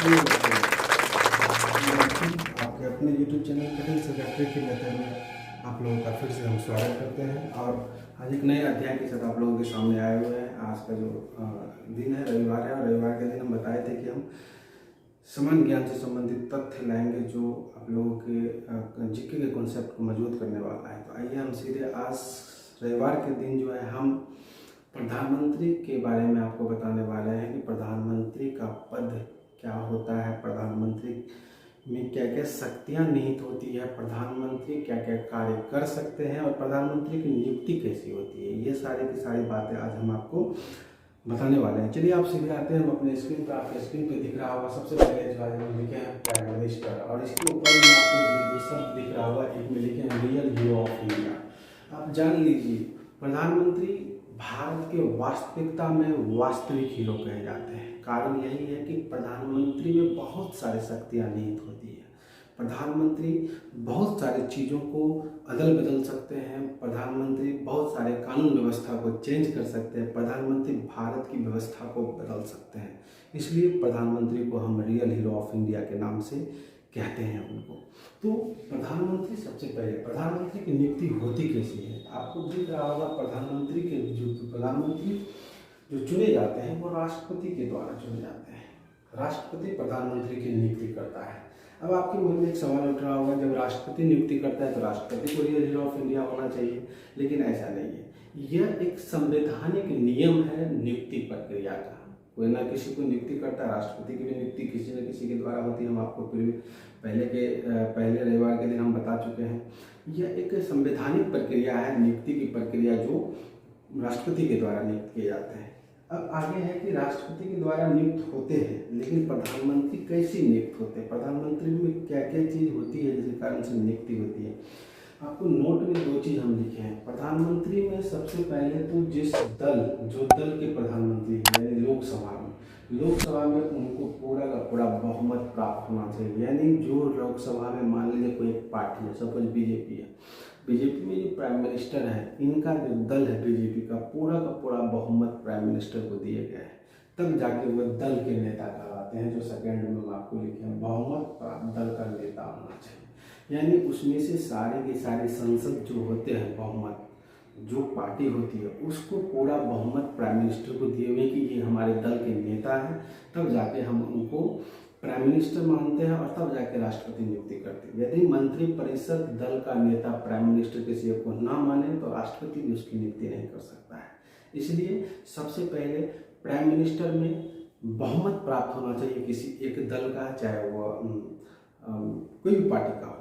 Hello दोस्तों, आपके अपने YouTube चैनल कटिंग सेक्रेटरी के मेथड में आप लोगों का फिर से हम स्वागत करते हैं। और आज एक नए अध्याय के साथ आप लोगों के सामने आए हुए हैं। आज का जो दिन है रविवार है, और रविवार के दिन हम बताए थे कि हम सामान्य ज्ञान से संबंधित तथ्य लाएंगे जो आप लोगों के जीके के कॉन्सेप्ट को मजबूत करने वाला है। तो आइए हम सीधे आज रविवार के दिन जो है हम प्रधानमंत्री के बारे में आपको बताने वाले हैं कि प्रधानमंत्री का पद क्या होता है, प्रधानमंत्री में क्या क्या शक्तियां निहित होती है, प्रधानमंत्री क्या क्या कार्य कर सकते हैं और प्रधानमंत्री की नियुक्ति कैसी होती है। ये सारी की सारी बातें आज हम आपको बताने वाले हैं। चलिए आप सीधे आते हैं अपने स्क्रीन पर। आपके स्क्रीन पे दिख रहा होगा सबसे पहले जो है लिखे हैं प्राइम मिनिस्टर, और इसके ऊपर में आपको दो शब्द दिख रहा होगा, एक में लिखे हैं रियल हीरो ऑफ इंडिया। आप जान लीजिए प्रधानमंत्री भारत के वास्तविकता में वास्तविक हीरो कहे जाते हैं। कारण यही है कि प्रधानमंत्री में बहुत सारी शक्तियां निहित होती है। प्रधानमंत्री बहुत सारी चीज़ों को अदल बदल सकते हैं, प्रधानमंत्री बहुत सारे कानून व्यवस्था को चेंज कर सकते हैं, प्रधानमंत्री भारत की व्यवस्था को बदल सकते हैं। इसलिए प्रधानमंत्री को हम रियल हीरो ऑफ इंडिया के नाम से कहते हैं उनको। तो प्रधानमंत्री सबसे पहले प्रधानमंत्री की नियुक्ति होती कैसी है, आपको दिख रहा होगा प्रधानमंत्री के प्रधानमंत्री जो चुने जाते हैं वो राष्ट्रपति के द्वारा चुने जाते हैं। राष्ट्रपति प्रधानमंत्री की नियुक्ति करता है। अब आपके मन में एक सवाल उठ रहा होगा, जब राष्ट्रपति नियुक्ति करता है तो राष्ट्रपति को रियल हीरो ऑफ इंडिया होना चाहिए, लेकिन ऐसा नहीं है। यह एक संवैधानिक नियम है नियुक्ति प्रक्रिया का। कोई ना किसी को नियुक्ति करता है, राष्ट्रपति की भी नियुक्ति किसी न किसी के द्वारा होती है। हम आपको पहले रविवार के दिन हम बता चुके हैं। यह एक संवैधानिक प्रक्रिया है, नियुक्ति की प्रक्रिया जो राष्ट्रपति के द्वारा नियुक्त किए जाते हैं। अब आगे है कि राष्ट्रपति के द्वारा नियुक्त होते हैं, लेकिन प्रधानमंत्री कैसे नियुक्त होते हैं, प्रधानमंत्री में क्या क्या चीज़ होती है जिसके कारण से नियुक्ति होती है। आपको नोट में दो चीज़ हम लिखे हैं। प्रधानमंत्री में सबसे पहले तो जो दल के प्रधानमंत्री हैं, यानी लोकसभा में उनको पूरा का पूरा बहुमत प्राप्त होना चाहिए। यानी जो लोकसभा में मान लीजिए कोई एक पार्टी है, सपोज बीजेपी है, बीजेपी में जो प्राइम मिनिस्टर है, इनका जो दल है बीजेपी का पूरा बहुमत प्राइम मिनिस्टर को दिए गए हैं। तब जाके वो दल के नेता कहलाते हैं। जो सेकेंड में हम आपको लिखे हैं बहुमत प्राप्त दल का नेता होना चाहिए। यानी उसमें से सारे के सारे संसद जो होते हैं, बहुमत जो पार्टी होती है उसको पूरा बहुमत प्राइम मिनिस्टर को दिए हुए कि ये हमारे दल के नेता हैं। तब जाके हम उनको प्राइम मिनिस्टर मानते हैं और तब जाके राष्ट्रपति नियुक्ति करते हैं। यदि मंत्रिपरिषद दल का नेता प्राइम मिनिस्टर किसी को ना माने तो राष्ट्रपति भी उसकी नियुक्ति नहीं कर सकता है। इसलिए सबसे पहले प्राइम मिनिस्टर में बहुमत प्राप्त होना चाहिए किसी एक दल का, चाहे वो कोई भी पार्टी का हो,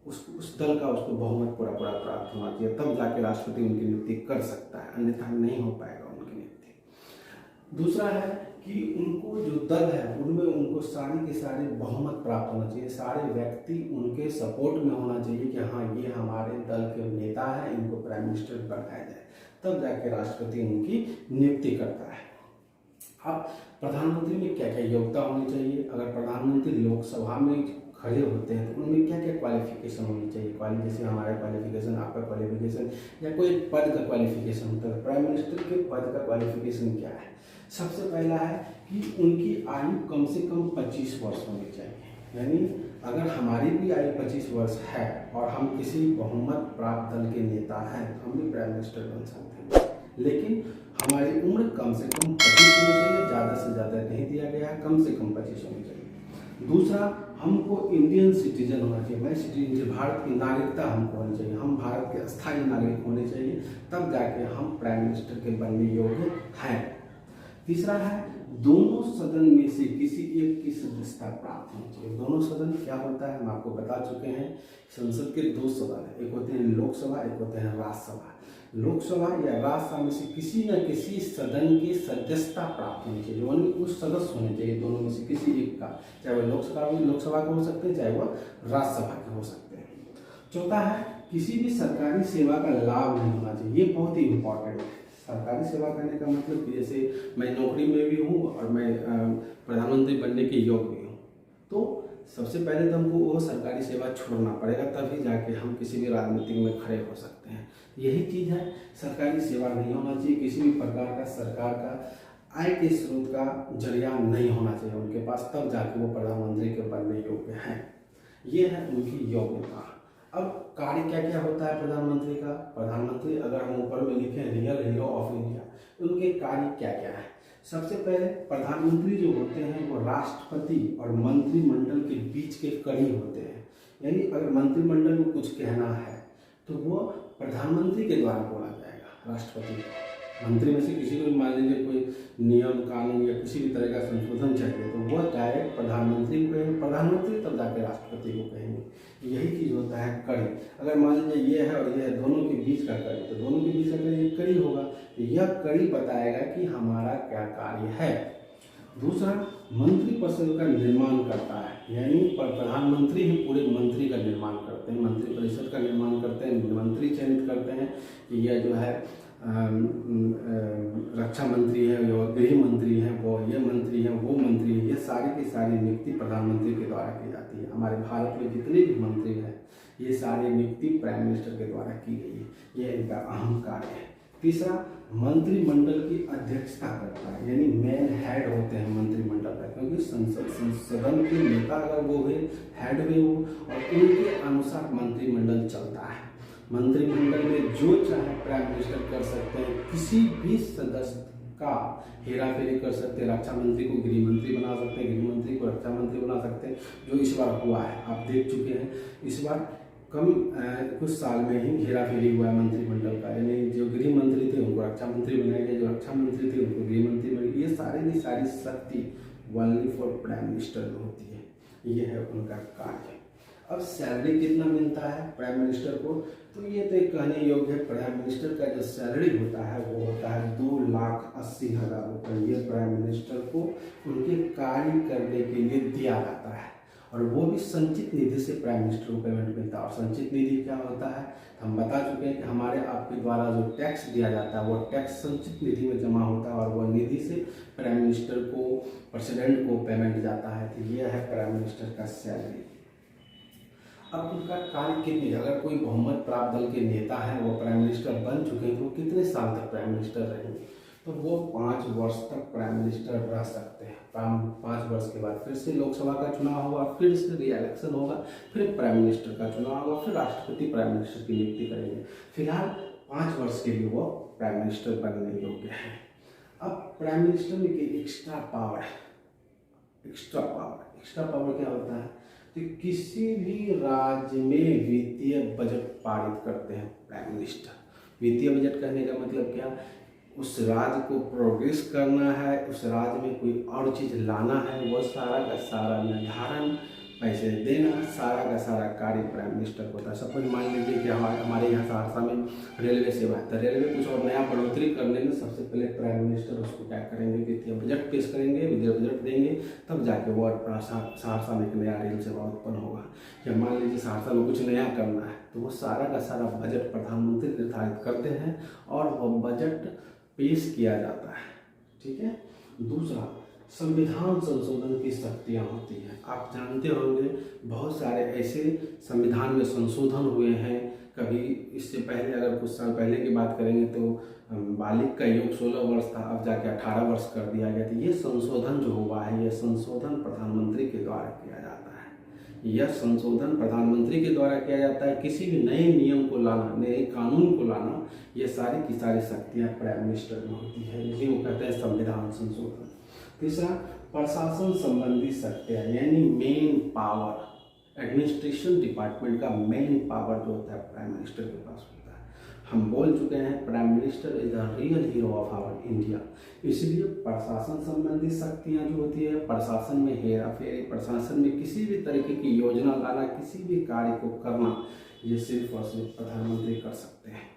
उस दल का उसको बहुमत पूरा प्राप्त होना चाहिए। तब जाके राष्ट्रपति उनकी नियुक्ति कर सकता है, अन्यथा नहीं हो पाएगा उनकी नियुक्ति। दूसरा है कि उनको जो दल है उनमें उनको सारी के सारे बहुमत प्राप्त होना चाहिए। सारे व्यक्ति उनके सपोर्ट में होना चाहिए कि हाँ ये हमारे दल के नेता है, इनको प्राइम मिनिस्टर बनाया जाए। तब जाके राष्ट्रपति उनकी नियुक्ति करता है। अब प्रधानमंत्री में क्या क्या योग्यता होनी चाहिए। अगर प्रधानमंत्री लोकसभा में खड़े होते हैं तो उनमें क्या क्या क्वालिफिकेशन होनी चाहिए। जैसे हमारा क्वालिफिकेशन, आपका क्वालिफिकेशन, या कोई पद का क्वालिफिकेशन होता है। प्राइम मिनिस्टर के पद का क्वालिफिकेशन क्या है। सबसे पहला है कि उनकी आयु कम से कम 25 वर्ष होनी चाहिए। यानी अगर हमारी भी आयु 25 वर्ष है और हम किसी बहुमत प्राप्त दल के नेता हैं तो हम भी प्राइम मिनिस्टर बन सकते हैं, लेकिन हमारी उम्र कम से कम 25 होनी चाहिए। ज़्यादा से ज़्यादा नहीं दिया गया है, कम से कम 25 होनी चाहिए। दूसरा, हमको इंडियन सिटीजन होना चाहिए। मैं सिटीजन, भारत की नागरिकता हमको होनी चाहिए। हम भारत के स्थायी नागरिक होने चाहिए, तब जाके हम प्राइम मिनिस्टर के बनने योग्य हैं। तीसरा है दोनों सदन में से किसी एक की सदस्यता प्राप्त होनी चाहिए। दोनों सदन क्या होता है हम आपको बता चुके हैं। संसद के दो सदन है, एक होते हैं लोकसभा, एक होते हैं राज्यसभा। लोकसभा या राज्यसभा में से किसी न किसी सदन की सदस्यता प्राप्त होनी चाहिए। यानी उस सदस्य होने चाहिए दोनों में से किसी एक का, चाहे वो लोकसभा के हो सकते हैं, चाहे वो राज्यसभा के हो सकते हैं। चौथा है किसी भी सरकारी सेवा का लाभ नहीं होना चाहिए। ये बहुत ही इंपॉर्टेंट है। सरकारी सेवा करने का मतलब कि जैसे मैं नौकरी में भी हूँ और मैं प्रधानमंत्री बनने के योग्य भी हूँ, तो सबसे पहले तो हमको वो सरकारी सेवा छोड़ना पड़ेगा, तभी जाके हम किसी भी राजनीतिक में खड़े हो सकते हैं। यही चीज़ है, सरकारी सेवा नहीं होना चाहिए। किसी भी प्रकार का सरकार का आय के स्रोत का जरिया नहीं होना चाहिए उनके पास, तब जाके वो प्रधानमंत्री के बनने योग्य हैं। ये है उनकी योग्यता। अब कार्य क्या क्या होता है प्रधानमंत्री का? प्रधानमंत्री अगर हम ऊपर में लिखें रियल हीरो ऑफ इंडिया, उनके कार्य क्या क्या है? सबसे पहले प्रधानमंत्री जो होते हैं वो राष्ट्रपति और मंत्रिमंडल के बीच के कड़ी होते हैं। यानी अगर मंत्रिमंडल में कुछ कहना है तो वो प्रधानमंत्री के द्वारा बोला जाएगा। राष्ट्रपति को, मंत्री में से किसी को मान लीजिए कोई नियम कानून या किसी भी तरह का संशोधन चाहिए तो वो डायरेक्ट प्रधानमंत्री को कहेंगे, प्रधानमंत्री तब जाके राष्ट्रपति को कहेंगे। यही चीज़ होता है कड़ी। अगर मान लीजिए ये है और ये है, दोनों के बीच का कड़ी, तो दोनों के बीच का कड़ी एक कड़ी होगा। यह कड़ी बताएगा कि हमारा क्या कार्य है। दूसरा, मंत्रिपरिषद का निर्माण करता है, यानी प्रधानमंत्री ही पूरे मंत्री का निर्माण करते हैं, मंत्रिपरिषद का निर्माण करते हैं, मंत्री चयनित करते हैं कि यह जो है रक्षा मंत्री है, जो गृह मंत्री है, वो ये मंत्री है, वो मंत्री है। ये सारी की सारी नियुक्ति प्रधानमंत्री के द्वारा की जाती है। हमारे भारत में जितने भी मंत्री हैं ये सारी नियुक्ति प्राइम मिनिस्टर के द्वारा की गई है। ये इनका अहम कार्य है। तीसरा, मंत्रिमंडल की अध्यक्षता करता है, यानी मेन हेड होते हैं मंत्रिमंडल का, क्योंकि सदन के नेता अगर वो हुए, हेड हुए वो, और उनके अनुसार मंत्रिमंडल चलता है। मंत्रिमंडल में जो चाहे प्राइम मिनिस्टर कर सकते हैं, किसी भी सदस्य का हेरा फेरी कर सकते हैं। रक्षा मंत्री को गृह मंत्री बना सकते हैं, गृह मंत्री को रक्षा मंत्री बना सकते हैं, जो इस बार हुआ है, आप देख चुके हैं। इस बार कुछ साल में ही हेरा फेरी हुआ है मंत्रिमंडल का, यानी जो गृह मंत्री थे उनको रक्षा मंत्री बनाया गया, जो रक्षा मंत्री थे उनको गृह मंत्री बनाया। ये सारी की सारी शक्ति ओनली फॉर प्राइम मिनिस्टर में होती है। ये है उनका कार्य। अब सैलरी कितना मिलता है प्राइम मिनिस्टर को? तो ये तो एक कहने योग्य है। प्राइम मिनिस्टर का जो सैलरी होता है वो होता है 2,80,000 रुपये। ये प्राइम मिनिस्टर को उनके कार्य करने के लिए दिया जाता है, और वो भी संचित निधि से प्राइम मिनिस्टर को पेमेंट मिलता है। और संचित निधि क्या होता है हम बता चुके हैं कि हमारे आपके द्वारा जो टैक्स दिया जाता है वो टैक्स संचित निधि में जमा होता है, और वो निधि से प्राइम मिनिस्टर को, प्रेसिडेंट को पेमेंट जाता है। तो ये है प्राइम मिनिस्टर का सैलरी। अब उनका कार्य कितने, अगर कोई बहुमत प्राप्त दल के नेता है, वो प्राइम मिनिस्टर बन चुके हैं, तो वो कितने साल तक प्राइम मिनिस्टर रहेंगे? तो वो 5 वर्ष तक प्राइम मिनिस्टर रह सकते हैं। 5 वर्ष के बाद फिर से लोकसभा का चुनाव होगा, फिर से री इलेक्शन होगा, फिर प्राइम मिनिस्टर का चुनाव होगा, फिर राष्ट्रपति प्राइम मिनिस्टर की नियुक्ति करेंगे। फिलहाल 5 वर्ष के लिए वो प्राइम मिनिस्टर बनने योग्य है। अब प्राइम मिनिस्टर में एक्स्ट्रा पावर है। एक्स्ट्रा पावर क्या होता है? तो किसी भी राज्य में वित्तीय बजट पारित करते हैं प्राइम मिनिस्टर। वित्तीय बजट कहने का मतलब क्या? उस राज्य को प्रोग्रेस करना है, उस राज्य में कोई और चीज़ लाना है, वो सारा का सारा निर्धारण, पैसे देना, सारा का सारा कार्य प्राइम मिनिस्टर को होता है। सपोज मान लीजिए कि हमारे यहाँ सहरसा में रेलवे सेवा है, तो रेलवे कुछ और नया बढ़ोतरी करने में सबसे पहले प्राइम मिनिस्टर उसको क्या करेंगे? वित्तीय बजट पेश करेंगे, वित्तीय बजट देंगे, तब जाके वो सहरसा में एक नया रेल सेवा उत्पन्न होगा। या मान लीजिए सहरसा में कुछ नया करना है, तो वो सारा का सारा बजट प्रधानमंत्री निर्धारित करते हैं और वो बजट पेश किया जाता है। ठीक है। दूसरा, संविधान संशोधन की शक्तियाँ होती हैं। आप जानते होंगे बहुत सारे ऐसे संविधान में संशोधन हुए हैं। कभी इससे पहले अगर कुछ साल पहले की बात करेंगे तो बालिग का योग 16 वर्ष था, अब जाके 18 वर्ष कर दिया गया। तो ये संशोधन जो हुआ है, ये संशोधन प्रधानमंत्री के द्वारा किया जाता है। यह संशोधन प्रधानमंत्री के द्वारा किया जाता है। किसी भी नए नियम को लाना, नए कानून को लाना, ये सारी की सारी शक्तियाँ प्राइम मिनिस्टर में होती है। इसी को कहते हैं संविधान संशोधन। तीसरा, प्रशासन संबंधी शक्तियाँ, यानी मेन पावर। एडमिनिस्ट्रेशन डिपार्टमेंट का मेन पावर जो होता है प्राइम मिनिस्टर के पास होता है। हम बोल चुके हैं prime minister is the real hero of our India. इसलिए प्रशासन संबंधी शक्तियाँ जो होती है, प्रशासन में हेरा फेरी, प्रशासन में किसी भी तरीके की योजना लाना, किसी भी कार्य को करना, ये सिर्फ और सिर्फ प्रधानमंत्री कर सकते हैं।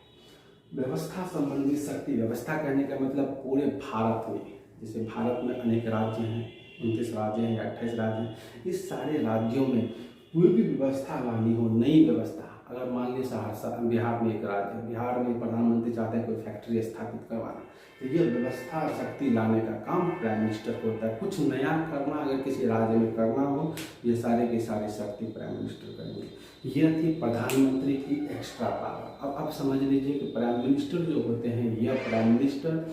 व्यवस्था संबंधी शक्ति, व्यवस्था कहने का मतलब पूरे भारत में, जैसे भारत में अनेक राज्य हैं, 29 राज्य हैं या 28 राज्य हैं, इस सारे राज्यों में कोई भी व्यवस्था लानी हो, नई व्यवस्था, अगर मान लीजिए सहरसा बिहार में एक राज्य है, बिहार में प्रधानमंत्री चाहते हैं कोई फैक्ट्री स्थापित करवाना, तो ये व्यवस्था शक्ति लाने का काम प्राइम मिनिस्टर को होता है। कुछ नया करना अगर किसी राज्य में करना हो, ये सारे की सारी शक्ति प्राइम मिनिस्टर करेंगे। यह थी प्रधानमंत्री की एक्स्ट्रा पावर। अब आप समझ लीजिए कि प्राइम मिनिस्टर जो होते हैं, यह प्राइम मिनिस्टर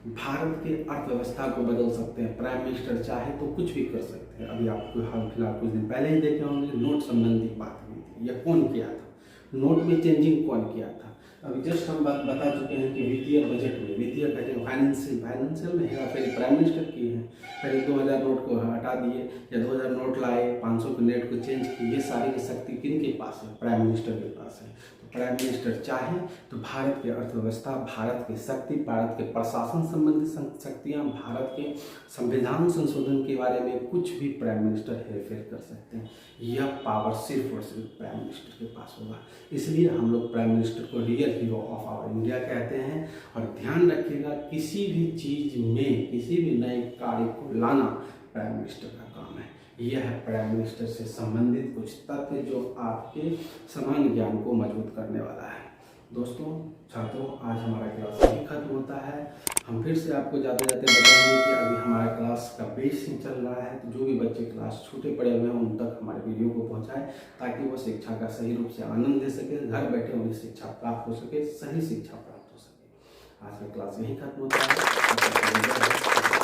भारत के अर्थव्यवस्था को बदल सकते हैं। प्राइम मिनिस्टर चाहे तो कुछ भी कर सकते हैं। अभी आपको हाल फिलहाल कुछ दिन पहले ही देखे होंगे, नोट संबंधी बात हुई थी। यह कौन किया था? नोट में चेंजिंग कौन किया था? अभी जस्ट हम बात बता चुके हैं कि वित्तीय बजट में, वित्तीय कहते फाइनेंशियल में हेराफेरी प्राइम मिनिस्टर की है। पहले 2000 नोट को हटा दिए या 2000 नोट लाए, 500 के नोट को चेंज किए। ये सारी की शक्ति किनके पास है? प्राइम मिनिस्टर के पास है। प्राइम मिनिस्टर चाहे तो भारत की अर्थव्यवस्था, भारत की शक्ति, भारत के प्रशासन संबंधी शक्तियाँ, भारत के संविधान संशोधन के बारे में कुछ भी प्राइम मिनिस्टर हेरफेर कर सकते हैं। यह पावर सिर्फ और सिर्फ प्राइम मिनिस्टर के पास होगा। इसलिए हम लोग प्राइम मिनिस्टर को real hero of our India कहते हैं। और ध्यान रखिएगा, किसी भी चीज़ में, किसी भी नए कार्य को लाना प्राइम मिनिस्टर का काम है। यह है प्राइम मिनिस्टर से संबंधित कुछ तथ्य जो आपके सामान्य ज्ञान को मजबूत करने वाला है। दोस्तों, छात्रों, आज हमारा क्लास यही खत्म होता है। हम फिर से आपको जाते जाते बताएंगे कि अभी हमारा क्लास का बेसिक चल रहा है, तो जो भी बच्चे क्लास छूटे पड़े हुए हैं उन तक हमारे वीडियो को पहुंचाएं, ताकि वो शिक्षा का सही रूप से आनंद ले सके, घर बैठे उन्हें शिक्षा प्राप्त हो सके, सही शिक्षा प्राप्त हो सके। आज का क्लास यही खत्म होता है।